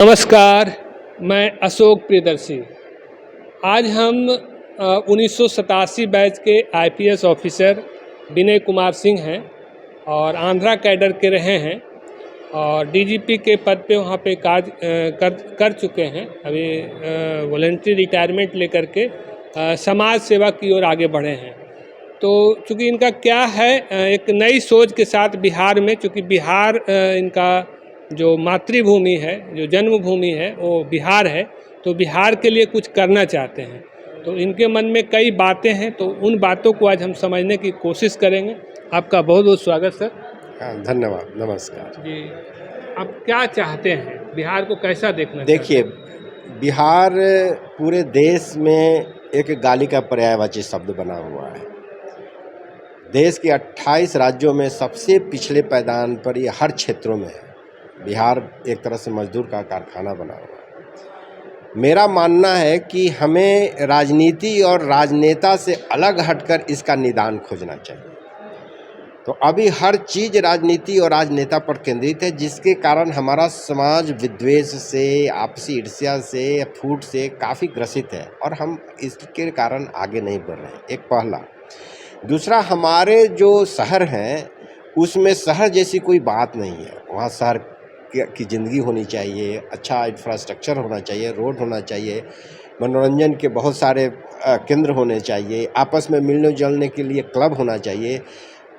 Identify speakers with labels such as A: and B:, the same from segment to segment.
A: नमस्कार, मैं अशोक प्रियदर्शी। आज हम 1987 बैच के आईपीएस ऑफिसर विनय कुमार सिंह हैं और आंध्रा कैडर के रहे हैं और डीजीपी के पद पे वहाँ पे कार्य कर चुके हैं। अभी वॉलंटरी रिटायरमेंट लेकर के समाज सेवा की ओर आगे बढ़े हैं। तो चूँकि इनका क्या है, एक नई सोच के साथ बिहार में, चूँकि बिहार इनका जो मातृभूमि है, जो जन्मभूमि है वो बिहार है, तो बिहार के लिए कुछ करना चाहते हैं। तो इनके मन में कई बातें हैं, तो उन बातों को आज हम समझने की कोशिश करेंगे। आपका बहुत बहुत स्वागत सर।
B: हाँ, धन्यवाद, नमस्कार
A: जी, आप क्या चाहते हैं, बिहार को कैसा देखना
B: देखिए,
A: चाहते हैं?
B: बिहार पूरे देश में एक गाली का पर्यायवाची शब्द बना हुआ है। देश के 28 राज्यों में सबसे पिछले पायदान पर ये हर क्षेत्रों में है। बिहार एक तरह से मजदूर का कारखाना बना हुआ है। मेरा मानना है कि हमें राजनीति और राजनेता से अलग हटकर इसका निदान खोजना चाहिए। तो अभी हर चीज़ राजनीति और राजनेता पर केंद्रित है, जिसके कारण हमारा समाज विद्वेष से, आपसी ईर्ष्या से, फूट से काफ़ी ग्रसित है और हम इसके कारण आगे नहीं बढ़ रहे हैं। एक पहला। दूसरा, हमारे जो शहर हैं उसमें शहर जैसी कोई बात नहीं है। वहाँ शहर की ज़िंदगी होनी चाहिए, अच्छा इंफ्रास्ट्रक्चर होना चाहिए, रोड होना चाहिए, मनोरंजन के बहुत सारे केंद्र होने चाहिए, आपस में मिलने जुलने के लिए क्लब होना चाहिए,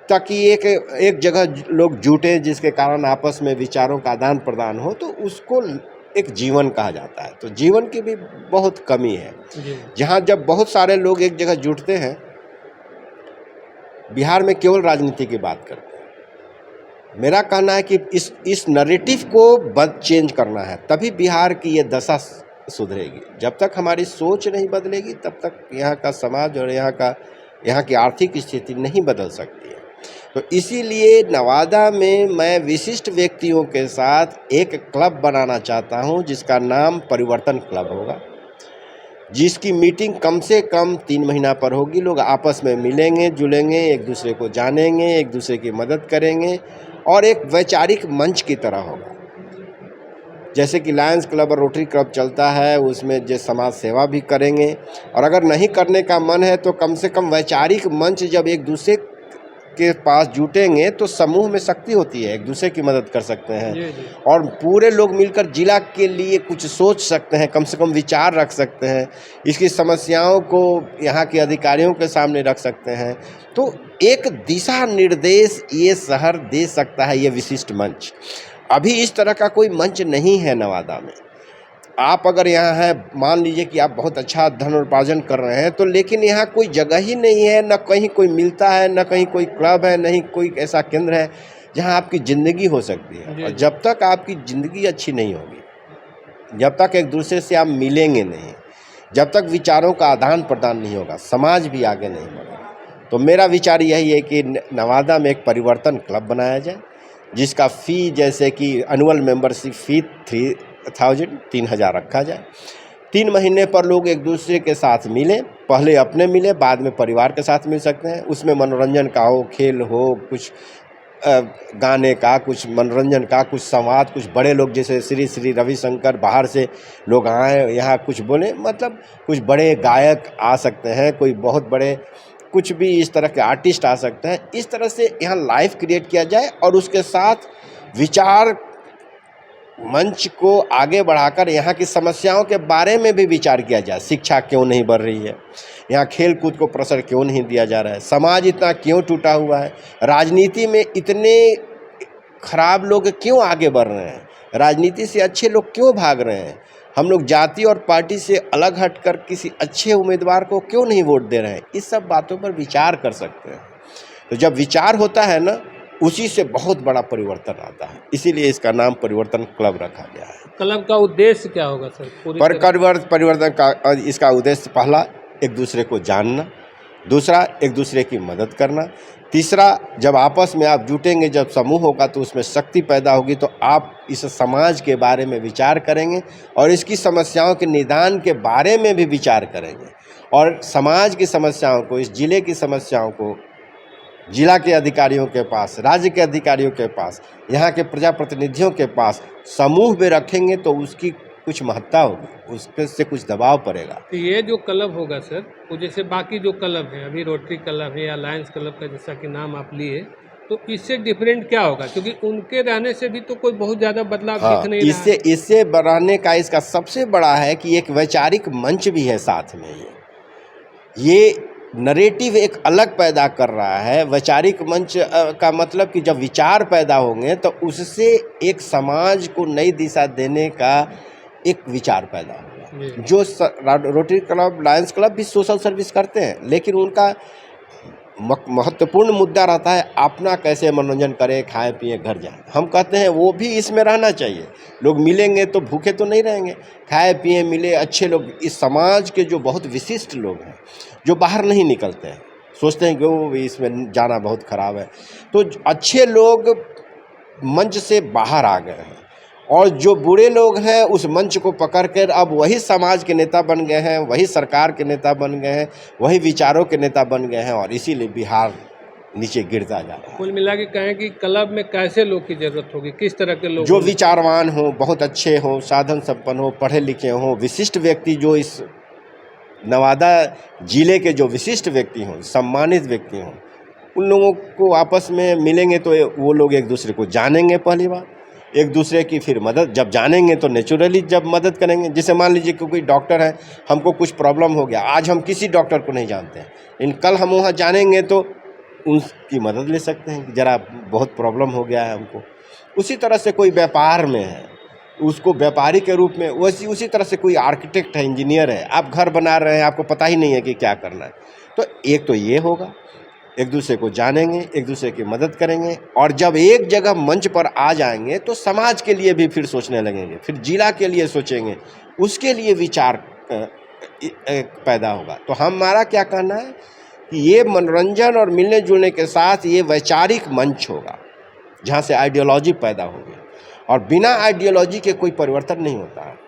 B: ताकि एक जगह लोग जुटें, जिसके कारण आपस में विचारों का आदान प्रदान हो, तो उसको एक जीवन कहा जाता है। तो जीवन की भी बहुत कमी है। जहाँ जब बहुत सारे लोग एक जगह जुटते हैं, बिहार में केवल राजनीति की बात करते हैं। मेरा कहना है कि इस नैरेटिव को चेंज करना है, तभी बिहार की ये दशा सुधरेगी। जब तक हमारी सोच नहीं बदलेगी, तब तक यहाँ का समाज और यहाँ की आर्थिक स्थिति नहीं बदल सकती है। तो इसीलिए नवादा में मैं विशिष्ट व्यक्तियों के साथ एक क्लब बनाना चाहता हूं, जिसका नाम परिवर्तन क्लब होगा, जिसकी मीटिंग कम से कम 3 महीना पर होगी। लोग आपस में मिलेंगे जुलेंगे, एक दूसरे को जानेंगे, एक दूसरे की मदद करेंगे और एक वैचारिक मंच की तरह होगा। जैसे कि लायंस क्लब और रोटरी क्लब चलता है, उसमें जो समाज सेवा भी करेंगे। और अगर नहीं करने का मन है तो कम से कम वैचारिक मंच, जब एक दूसरे के पास जुटेंगे तो समूह में शक्ति होती है, एक दूसरे की मदद कर सकते हैं और पूरे लोग मिलकर जिला के लिए कुछ सोच सकते हैं, कम से कम विचार रख सकते हैं, इसकी समस्याओं को यहाँ के अधिकारियों के सामने रख सकते हैं। तो एक दिशा निर्देश ये शहर दे सकता है, ये विशिष्ट मंच। अभी इस तरह का कोई मंच नहीं है नवादा में। आप अगर यहाँ हैं, मान लीजिए कि आप बहुत अच्छा धन उपार्जन कर रहे हैं, तो लेकिन यहाँ कोई जगह ही नहीं है, न कहीं कोई मिलता है, न कहीं कोई क्लब है, नहीं कोई ऐसा केंद्र है जहाँ आपकी ज़िंदगी हो सकती है। और जब तक आपकी ज़िंदगी अच्छी नहीं होगी, जब तक एक दूसरे से आप मिलेंगे नहीं, जब तक विचारों का आदान प्रदान नहीं होगा, समाज भी आगे नहीं बढ़ेगा। तो मेरा विचार यही है कि नवादा में एक परिवर्तन क्लब बनाया जाए, जिसका फ़ी, जैसे कि एनुअल मेंबरशिप फ़ी 3,000 रखा जाए। 3 महीने पर लोग एक दूसरे के साथ मिलें, पहले अपने मिले, बाद में परिवार के साथ मिल सकते हैं। उसमें मनोरंजन का हो, खेल हो, कुछ गाने का, कुछ मनोरंजन का, कुछ संवाद, कुछ बड़े लोग जैसे श्री रविशंकर बाहर से लोग आए यहाँ कुछ बोले, मतलब कुछ बड़े गायक आ सकते हैं, कोई बहुत बड़े कुछ भी इस तरह के आर्टिस्ट आ सकते हैं। इस तरह से यहाँ लाइफ क्रिएट किया जाए और उसके साथ विचार मंच को आगे बढ़ाकर यहाँ की समस्याओं के बारे में भी विचार किया जाए। शिक्षा क्यों नहीं बढ़ रही है, यहाँ खेल कूद को प्रसर क्यों नहीं दिया जा रहा है, समाज इतना क्यों टूटा हुआ है, राजनीति में इतने खराब लोग क्यों आगे बढ़ रहे हैं, राजनीति से अच्छे लोग क्यों भाग रहे हैं, हम लोग जाति और पार्टी से अलग हटकर किसी अच्छे उम्मीदवार को क्यों नहीं वोट दे रहे हैं। इस सब बातों पर विचार कर सकते हैं। तो जब विचार होता है ना, उसी से बहुत बड़ा परिवर्तन आता है। इसीलिए इसका नाम परिवर्तन क्लब रखा गया है।
A: क्लब का उद्देश्य क्या होगा सर?
B: परिवर्तन का इसका उद्देश्य, पहला, एक दूसरे को जानना, दूसरा, एक दूसरे की मदद करना, तीसरा, जब आपस में आप जुटेंगे, जब समूह होगा तो उसमें शक्ति पैदा होगी, तो आप इस समाज के बारे में विचार करेंगे और इसकी समस्याओं के निदान के बारे में भी विचार करेंगे और समाज की समस्याओं को, इस जिले की समस्याओं को जिला के अधिकारियों के पास, राज्य के अधिकारियों के पास, यहाँ के प्रजाप्रतिनिधियों के पास समूह में रखेंगे तो उसकी कुछ महत्ता होगी, उस पर से कुछ दबाव पड़ेगा।
A: तो ये जो क्लब होगा सर, वो जैसे बाकी जो क्लब हैं, अभी रोटरी क्लब है या लायंस क्लब का जैसा कि नाम आप लिए, तो इससे डिफरेंट क्या होगा? क्योंकि उनके रहने से भी तो कोई बहुत ज़्यादा बदलाव दिख नहीं रहा है।
B: इससे बढ़ाने का इसका सबसे बड़ा है कि एक वैचारिक मंच भी है साथ में। ये नरेटिव एक अलग पैदा कर रहा है। वैचारिक मंच का मतलब कि जब विचार पैदा होंगे तो उससे एक समाज को नई दिशा देने का एक विचार पैदा होगा। जो रोटरी क्लब, लायंस क्लब भी सोशल सर्विस करते हैं, लेकिन उनका महत्वपूर्ण मुद्दा रहता है अपना कैसे मनोरंजन करें, खाएं पिए घर जाएं। हम कहते हैं वो भी इसमें रहना चाहिए। लोग मिलेंगे तो भूखे तो नहीं रहेंगे, खाए पिए मिले अच्छे लोग। इस समाज के जो बहुत विशिष्ट लोग हैं जो बाहर नहीं निकलते हैं, सोचते हैं कि वो इसमें जाना बहुत खराब है, तो अच्छे लोग मंच से बाहर आ गए हैं और जो बुरे लोग हैं उस मंच को पकड़कर अब वही समाज के नेता बन गए हैं, वही सरकार के नेता बन गए हैं, वही विचारों के नेता बन गए हैं और इसीलिए बिहार नीचे गिरता जा रहा है।
A: कुल मिला के कहें कि क्लब में कैसे लोग की जरूरत होगी, किस तरह के लोग?
B: जो विचारवान हो, बहुत अच्छे हों, साधन संपन्न हो, पढ़े लिखे हों, विशिष्ट व्यक्ति, जो इस नवादा जिले के जो विशिष्ट व्यक्ति हों, सम्मानित व्यक्ति हों, उन लोगों को आपस में मिलेंगे तो वो लोग एक दूसरे को जानेंगे। पहली बात, एक दूसरे की फिर मदद जब जानेंगे तो नेचुरली जब मदद करेंगे। जैसे मान लीजिए कि कोई डॉक्टर है, हमको कुछ प्रॉब्लम हो गया, आज हम किसी डॉक्टर को नहीं जानते हैं, लेकिन कल हम वहाँ जानेंगे तो उनकी मदद ले सकते हैं कि ज़रा बहुत प्रॉब्लम हो गया है हमको। उसी तरह से कोई व्यापार में है, उसको व्यापारी के रूप में, उसी तरह से कोई आर्किटेक्ट है, इंजीनियर है, आप घर बना रहे हैं, आपको पता ही नहीं है कि क्या करना है, तो एक तो ये होगा, एक दूसरे को जानेंगे, एक दूसरे की मदद करेंगे और जब एक जगह मंच पर आ जाएंगे तो समाज के लिए भी फिर सोचने लगेंगे, फिर जिला के लिए सोचेंगे, उसके लिए विचार पैदा होगा। तो हमारा क्या कहना है कि ये मनोरंजन और मिलने जुलने के साथ ये वैचारिक मंच होगा जहाँ से आइडियोलॉजी पैदा होगी और बिना आइडियोलॉजी के कोई परिवर्तन नहीं होता है।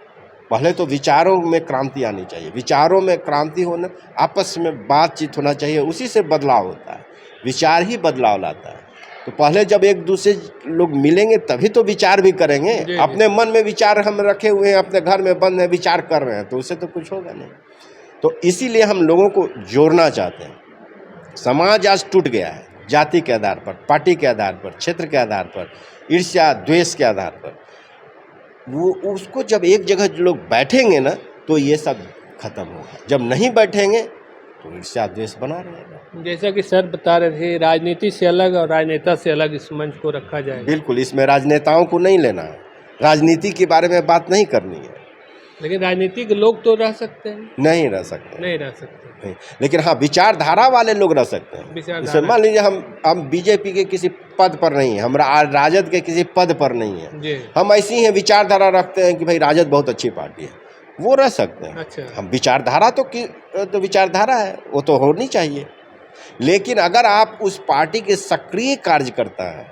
B: पहले तो विचारों में क्रांति आनी चाहिए, विचारों में क्रांति होना, आपस में बातचीत होना चाहिए, उसी से बदलाव होता है। विचार ही बदलाव लाता है। तो पहले जब एक दूसरे लोग मिलेंगे तभी तो विचार भी करेंगे। अपने मन में विचार हम रखे हुए हैं, अपने घर में बंद है, विचार कर रहे हैं, तो उससे तो कुछ होगा नहीं। तो इसीलिए हम लोगों को जोड़ना चाहते हैं। समाज आज टूट गया है, जाति के आधार पर, पार्टी के आधार पर, क्षेत्र के आधार पर, ईर्ष्या द्वेष के आधार पर। वो उसको जब एक जगह लोग बैठेंगे ना तो ये सब खत्म होगा। जब नहीं बैठेंगे तो ईर्ष्या द्वेष बना रहेगा।
A: जैसा कि सर बता रहे थे, राजनीति से अलग और राजनेता से अलग इस मंच को रखा जाएगा।
B: बिल्कुल, इसमें राजनेताओं को नहीं लेना है, राजनीति के बारे में बात नहीं करनी है।
A: लेकिन राजनीतिक लोग तो रह सकते हैं?
B: नहीं रह सकते,
A: नहीं रह सकते
B: नहीं। लेकिन हाँ, विचारधारा वाले लोग रह सकते हैं। जैसे मान लीजिए हम बीजेपी के किसी पद पर नहीं है, हम राजद के किसी पद पर नहीं है, हम ऐसी ही विचारधारा रखते हैं कि भाई राजद बहुत अच्छी पार्टी है, वो रह सकते हैं।
A: अच्छा।
B: हम विचारधारा तो विचारधारा है, वो तो होनी चाहिए। लेकिन अगर आप उस पार्टी के सक्रिय कार्यकर्ता हैं,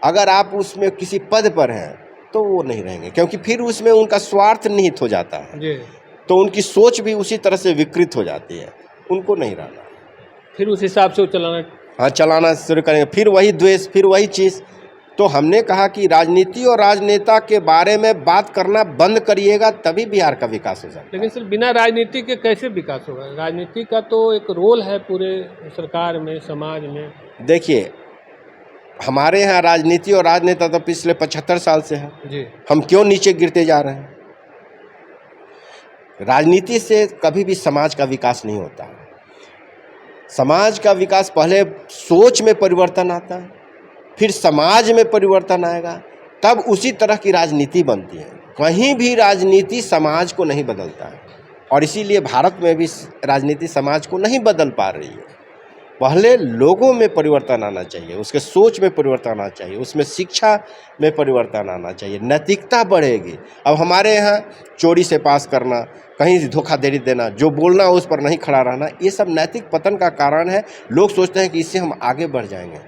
B: अगर आप उसमें किसी पद पर हैं, तो वो नहीं रहेंगे, क्योंकि फिर उसमें उनका स्वार्थ निहित हो जाता है, तो उनकी सोच भी उसी तरह से विकृत हो जाती है। उनको नहीं रहना,
A: फिर उस हिसाब से वो चलाना,
B: हाँ चलाना शुरू करेंगे, फिर वही द्वेष, फिर वही चीज़। तो हमने कहा कि राजनीति और राजनेता के बारे में बात करना बंद करिएगा, तभी बिहार का विकास हो सकता है।
A: लेकिन सर बिना राजनीति के कैसे विकास होगा? राजनीति का तो एक रोल है पूरे सरकार में, समाज में।
B: देखिए, हमारे यहाँ राजनीति और राजनेता तो पिछले 75 साल से है जी। हम क्यों नीचे गिरते जा रहे हैं? राजनीति से कभी भी समाज का विकास नहीं होता है। समाज का विकास पहले सोच में परिवर्तन आता है, फिर समाज में परिवर्तन आएगा, तब उसी तरह की राजनीति बनती है। कहीं भी राजनीति समाज को नहीं बदलता है और इसीलिए भारत में भी राजनीति समाज को नहीं बदल पा रही है। पहले लोगों में परिवर्तन आना चाहिए, उसके सोच में परिवर्तन आना चाहिए, उसमें शिक्षा में परिवर्तन आना चाहिए, नैतिकता बढ़ेगी। अब हमारे यहाँ चोरी से पास करना, कहीं धोखाधड़ी देना, जो बोलना उस पर नहीं खड़ा रहना, ये सब नैतिक पतन का कारण है। लोग सोचते हैं कि इससे हम आगे बढ़ जाएंगे।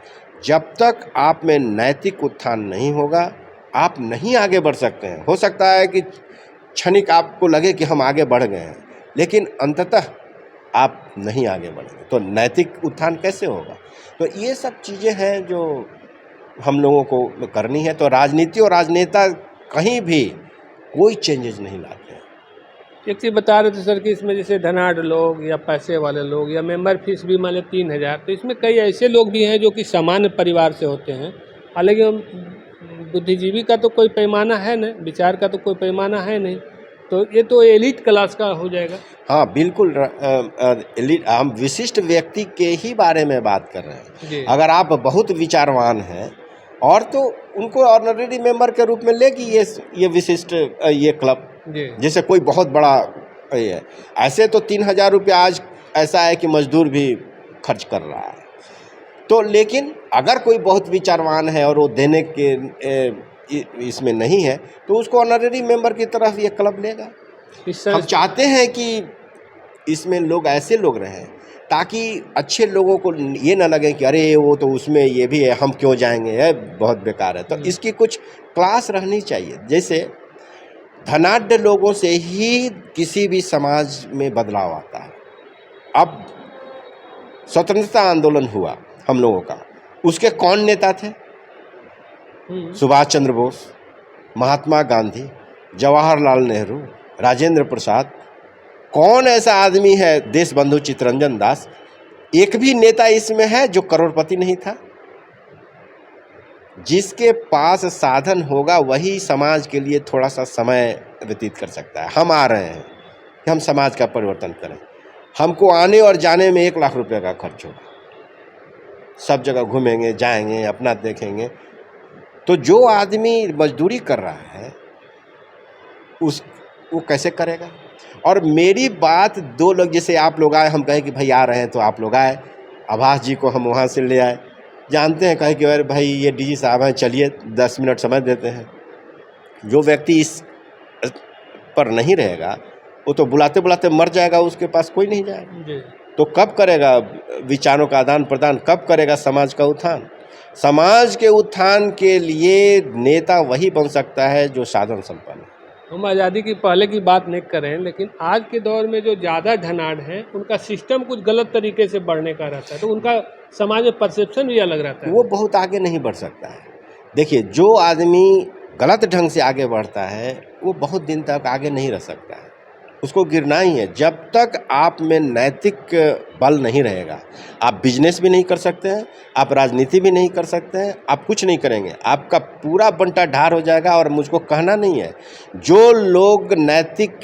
B: जब तक आप में नैतिक उत्थान नहीं होगा, आप नहीं आगे बढ़ सकते हैं। हो सकता है कि क्षणिक आपको लगे कि हम आगे बढ़ गए हैं, लेकिन अंततः आप नहीं आगे बढ़ेंगे तो नैतिक उत्थान कैसे होगा। तो ये सब चीज़ें हैं जो हम लोगों को करनी है। तो राजनीति और राजनेता कहीं भी कोई चेंजेस नहीं लाते हैं।
A: एक चीज़ बता रहे थे सर कि इसमें जैसे धनाढ़ लोग या पैसे वाले लोग या मेंबर फीस भी मान लें 3,000, तो इसमें कई ऐसे लोग भी हैं जो कि सामान्य परिवार से होते हैं। हालांकि बुद्धिजीवी का तो कोई पैमाना है नहीं, विचार का तो कोई पैमाना है नहीं, तो ये तो एलिट क्लास का हो जाएगा।
B: हाँ बिल्कुल, हम विशिष्ट व्यक्ति के ही बारे में बात कर रहे हैं।
A: जी
B: अगर आप बहुत विचारवान हैं और तो उनको ऑनरेरी मेंबर के रूप में लेगी ये विशिष्ट ये क्लब,
A: जी
B: जैसे कोई बहुत बड़ा ये है। ऐसे तो 3,000 रुपया आज ऐसा है कि मजदूर भी खर्च कर रहा है। तो लेकिन अगर कोई बहुत विचारवान है और वो देने के इसमें नहीं है तो उसको ऑनरेरी मेंबर की तरफ ये क्लब लेगा।
A: इस
B: हम चाहते हैं कि इसमें लोग ऐसे लोग रहें ताकि अच्छे लोगों को ये ना लगे कि अरे वो तो उसमें ये भी है, हम क्यों जाएंगे, है बहुत बेकार है। तो इसकी कुछ क्लास रहनी चाहिए। जैसे धनाढ्य लोगों से ही किसी भी समाज में बदलाव आता है। अब स्वतंत्रता आंदोलन हुआ हम लोगों का, उसके कौन नेता थे? सुभाष चंद्र बोस, महात्मा गांधी, जवाहरलाल नेहरू, राजेंद्र प्रसाद। कौन ऐसा आदमी है, देश बंधु चित्तरंजन दास, एक भी नेता इसमें है जो करोड़पति नहीं था? जिसके पास साधन होगा वही समाज के लिए थोड़ा सा समय व्यतीत कर सकता है। हम आ रहे हैं कि हम समाज का परिवर्तन करें। हमको आने और जाने में 1 लाख रुपए का खर्च होगा, सब जगह घूमेंगे, जाएंगे, अपना देखेंगे। तो जो आदमी मजदूरी कर रहा है वो कैसे करेगा? और मेरी बात 2 लोग, जैसे आप लोग आए, हम कहे कि भाई आ रहे हैं तो आप लोग आए, आभास जी को हम वहाँ से ले आए, जानते हैं, कहे कि अरे भाई ये डीजी साहब हैं, चलिए 10 मिनट समय देते हैं। जो व्यक्ति इस पर नहीं रहेगा वो तो बुलाते बुलाते मर जाएगा, उसके पास कोई नहीं जाएगा। तो कब करेगा विचारों का आदान प्रदान, कब करेगा समाज का उत्थान? समाज के उत्थान के लिए नेता वही बन सकता है जो साधन संपन्न है।
A: हम आज़ादी की पहले की बात नहीं कर रहे हैं, लेकिन आज के दौर में जो ज़्यादा धनाढ़ हैं उनका सिस्टम कुछ गलत तरीके से बढ़ने का रहता है, तो उनका समाज में परसेप्शन भी अलग रहता है।
B: वो बहुत आगे नहीं बढ़ सकता है। देखिए, जो आदमी गलत ढंग से आगे बढ़ता है वो बहुत दिन तक आगे नहीं रह सकता है, उसको गिरना ही है। जब तक आप में नैतिक बल नहीं रहेगा, आप बिजनेस भी नहीं कर सकते हैं, आप राजनीति भी नहीं कर सकते हैं, आप कुछ नहीं करेंगे, आपका पूरा बंटा ढार हो जाएगा। और मुझको कहना नहीं है, जो लोग नैतिक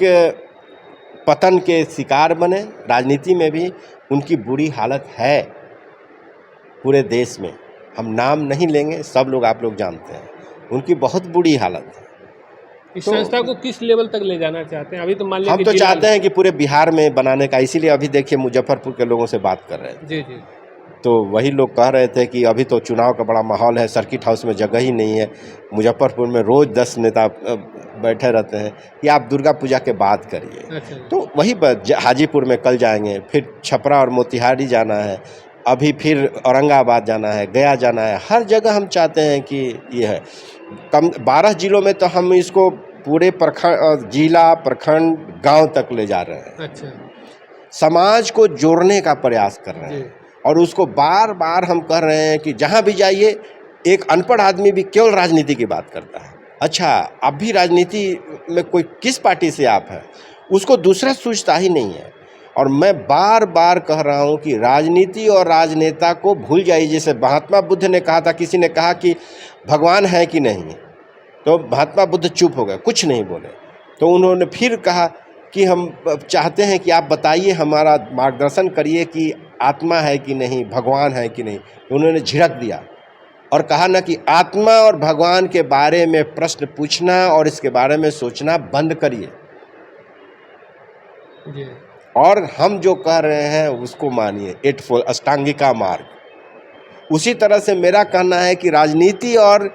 B: पतन के शिकार बने राजनीति में भी, उनकी बुरी हालत है पूरे देश में। हम नाम नहीं लेंगे, सब लोग, आप लोग जानते हैं, उनकी बहुत बुरी हालत है।
A: इस संस्था को किस लेवल तक ले जाना चाहते हैं? अभी तो मान लीजिए
B: हम तो चाहते हैं कि पूरे बिहार में बनाने का, इसीलिए अभी देखिए मुजफ्फरपुर के लोगों से बात कर रहे हैं।
A: जी जी।
B: तो वही लोग कह रहे थे कि अभी तो चुनाव का बड़ा माहौल है, सर्किट हाउस में जगह ही नहीं है, मुजफ्फरपुर में रोज़ 10 नेता बैठे रहते हैं, कि आप दुर्गा पूजा के बाद करिए।
A: अच्छा।
B: तो वही हाजीपुर में कल जाएंगे, फिर छपरा और मोतिहारी जाना है, अभी फिर औरंगाबाद जाना है, गया जाना है, हर जगह हम चाहते हैं कि ये है। 12 जिलों में तो हम इसको पूरे प्रखंड, जिला, प्रखंड, गांव तक ले जा रहे हैं।
A: अच्छा।
B: समाज को जोड़ने का प्रयास कर रहे हैं। और उसको बार बार हम कह रहे हैं कि जहाँ भी जाइए, एक अनपढ़ आदमी भी केवल राजनीति की बात करता है। अच्छा, अब भी राजनीति में कोई किस पार्टी से आप हैं, उसको दूसरा सोचता ही नहीं है। और मैं बार बार कह रहा हूँ कि राजनीति और राजनेता को भूल जाइए। जैसे महात्मा बुद्ध ने कहा था, किसी ने कहा कि भगवान है कि नहीं, तो महात्मा बुद्ध चुप हो गए, कुछ नहीं बोले। तो उन्होंने फिर कहा कि हम चाहते हैं कि आप बताइए, हमारा मार्गदर्शन करिए कि आत्मा है कि नहीं, भगवान है कि नहीं। तो उन्होंने झिड़क दिया और कहा ना कि आत्मा और भगवान के बारे में प्रश्न पूछना और इसके बारे में सोचना बंद करिए, और हम जो कह रहे हैं उसको मानिए, 8 अष्टांगिका मार्ग। उसी तरह से मेरा कहना है कि राजनीति और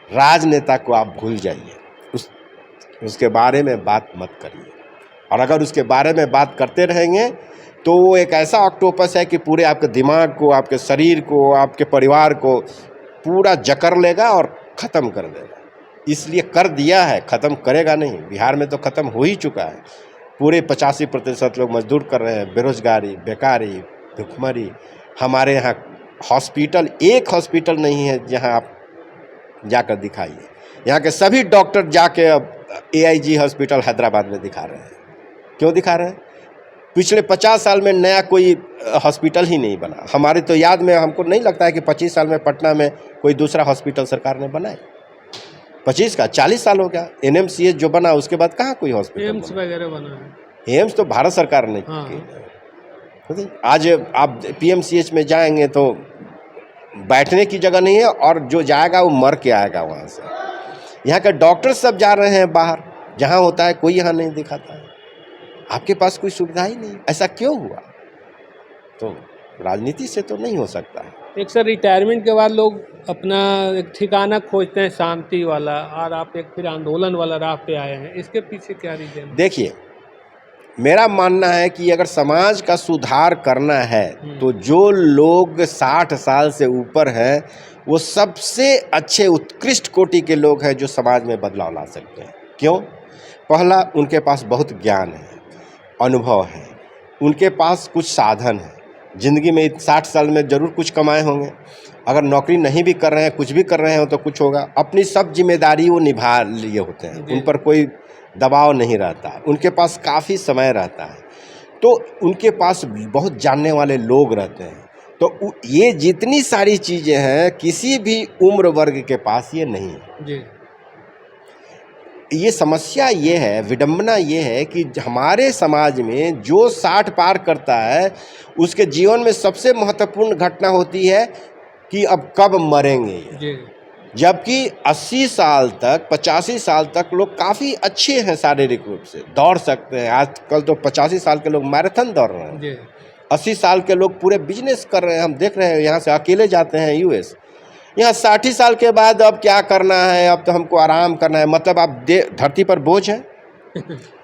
B: राजनेता को आप भूल जाइए, उसके बारे में बात मत करिए। और अगर उसके बारे में बात करते रहेंगे तो वो एक ऐसा ऑक्टोपस है कि पूरे आपके दिमाग को, आपके शरीर को, आपके परिवार को पूरा जकड़ लेगा और ख़त्म कर देगा। इसलिए कर दिया है, ख़त्म करेगा नहीं। बिहार में तो ख़त्म हो ही चुका है, पूरे 85% लोग मजदूर कर रहे हैं, बेरोजगारी, बेकारी, भुखमरी। हमारे यहाँ हॉस्पिटल, एक हॉस्पिटल नहीं है जहाँ आप जाकर दिखाइए। यहाँ के सभी डॉक्टर जाके अब AIG हॉस्पिटल हैदराबाद में दिखा रहे हैं। क्यों दिखा रहे हैं? पिछले 50 साल में नया कोई हॉस्पिटल ही नहीं बना। हमारी तो याद में हमको नहीं लगता है कि 25 साल में पटना में कोई दूसरा हॉस्पिटल सरकार ने बनाया। 25 का 40 साल हो गया। NMCH जो बना उसके बाद कहाँ कोई हॉस्पिटल
A: एम्स
B: बना?
A: वगैरह बना है।
B: एम्स तो भारत सरकार ने
A: हाँ।
B: की। आज आप PMCH में जाएंगे तो बैठने की जगह नहीं है, और जो जाएगा वो मर के आएगा वहाँ से। यहाँ के डॉक्टर सब जा रहे हैं बाहर, जहाँ होता है कोई यहाँ नहीं दिखाता है। आपके पास कोई सुविधा ही नहीं। ऐसा क्यों हुआ? तो राजनीति से तो नहीं हो सकता है।
A: एक सर रिटायरमेंट के बाद लोग अपना एक ठिकाना खोजते हैं शांति वाला, और आप एक फिर आंदोलन वाला राह पे आए हैं, इसके पीछे क्या रीजन है?
B: देखिए, मेरा मानना है कि अगर समाज का सुधार करना है तो जो लोग 60 साल से ऊपर हैं वो सबसे अच्छे उत्कृष्ट कोटि के लोग हैं जो समाज में बदलाव ला सकते हैं। क्यों? पहला, उनके पास बहुत ज्ञान है, अनुभव है, उनके पास कुछ साधन है। ज़िंदगी में 60 साल में ज़रूर कुछ कमाए होंगे। अगर नौकरी नहीं भी कर रहे हैं, कुछ भी कर रहे हो तो कुछ होगा। अपनी सब जिम्मेदारी वो निभा लिए होते हैं, उन पर कोई दबाव नहीं रहता, उनके पास काफ़ी समय रहता है, तो उनके पास बहुत जानने वाले लोग रहते हैं। तो ये जितनी सारी चीज़ें हैं किसी भी उम्र वर्ग के पास ये नहीं है
A: जी।
B: ये समस्या ये है, विडंबना ये है कि हमारे समाज में जो 60 पार करता है उसके जीवन में सबसे महत्वपूर्ण घटना होती है कि अब कब मरेंगे ये।
A: जी।
B: जबकि 80 साल तक, 85 साल तक लोग काफ़ी अच्छे हैं, शारीरिक रूप से दौड़ सकते हैं। आजकल तो 85 साल के लोग मैराथन दौड़ रहे हैं।
A: जी।
B: 80 साल के लोग पूरे बिजनेस कर रहे हैं, हम देख रहे हैं। यहाँ से अकेले जाते हैं US। यहाँ 60 साल के बाद अब क्या करना है, अब तो हमको आराम करना है। मतलब आप धरती पर बोझ हैं,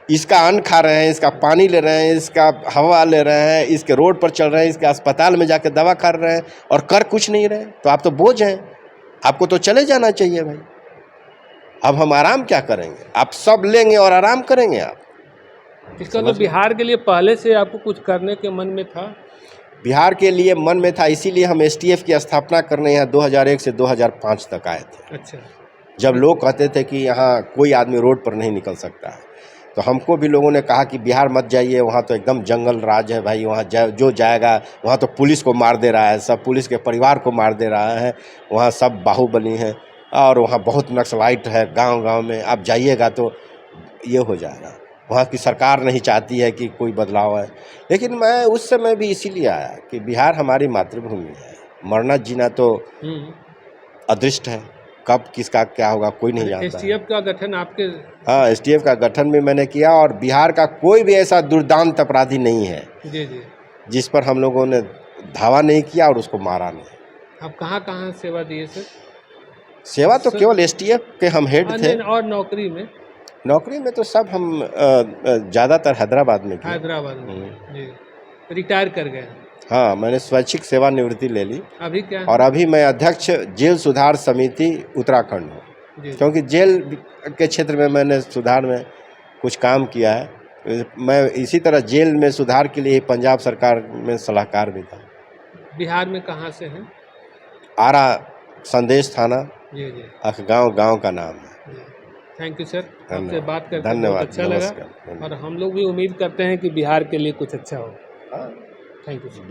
B: इसका अन्न खा रहे हैं, इसका पानी ले रहे हैं, इसका हवा ले रहे हैं, इसके रोड पर चल रहे हैं, इसके अस्पताल में जाकर दवा खा रहे हैं और कर कुछ नहीं रहे, तो आप तो बोझ हैं। आपको तो चले जाना चाहिए भाई। अब हम आराम क्या करेंगे? आप सब लेंगे और आराम करेंगे आप।
A: इसका तो बिहार के लिए पहले से आपको कुछ करने के मन में था?
B: बिहार के लिए मन में था, इसीलिए हम STF की स्थापना करने यहाँ 2001 से 2005 तक आए थे।
A: अच्छा।
B: जब लोग कहते थे कि यहाँ कोई आदमी रोड पर नहीं निकल सकता है, तो हमको भी लोगों ने कहा कि बिहार मत जाइए, वहाँ तो एकदम जंगल राज है भाई। वहाँ जो जाएगा वहाँ तो पुलिस को मार दे रहा है, सब पुलिस के परिवार को मार दे रहा है, वहाँ सब बाहुबली हैं और वहाँ बहुत नक्सलाइट है गांव-गांव में। आप जाइएगा तो ये हो जाएगा। वहाँ की सरकार नहीं चाहती है कि कोई बदलाव है। लेकिन मैं उस समय भी इसीलिए आया कि बिहार हमारी मातृभूमि है। मरना जीना तो अदृष्ट है, कब किसका क्या होगा कोई नहीं जानता।
A: STF का गठन आपके?
B: हाँ, STF का गठन भी मैंने किया, और बिहार का कोई भी ऐसा दुर्दांत अपराधी नहीं है
A: जी जी
B: जिस पर हम लोगों ने धावा नहीं किया और उसको मारा नहीं।
A: आप कहाँ सेवा दिए सर?
B: सेवा तो केवल STF के हम हेड थे।
A: और नौकरी में?
B: नौकरी में तो सब हम ज़्यादातर हैदराबाद में किए।
A: हैदराबाद में जी। रिटायर कर गए?
B: हाँ, मैंने स्वैच्छिक सेवानिवृत्ति ले ली।
A: अभी क्या?
B: और अभी मैं अध्यक्ष जेल सुधार समिति उत्तराखंड हूँ, क्योंकि जेल के क्षेत्र में मैंने सुधार में कुछ काम किया है। मैं इसी तरह जेल में सुधार के लिए पंजाब सरकार में सलाहकार भी था।
A: बिहार में कहाँ से हैं?
B: आरा संदेश थाना,
A: जी जी।
B: अखगांव गांव का नाम है।
A: थैंक यू सर, आपसे बात करके
B: धन्यवाद,
A: बहुत अच्छा लगा, और हम लोग भी उम्मीद करते हैं कि बिहार के लिए कुछ अच्छा हो। Thank you sir.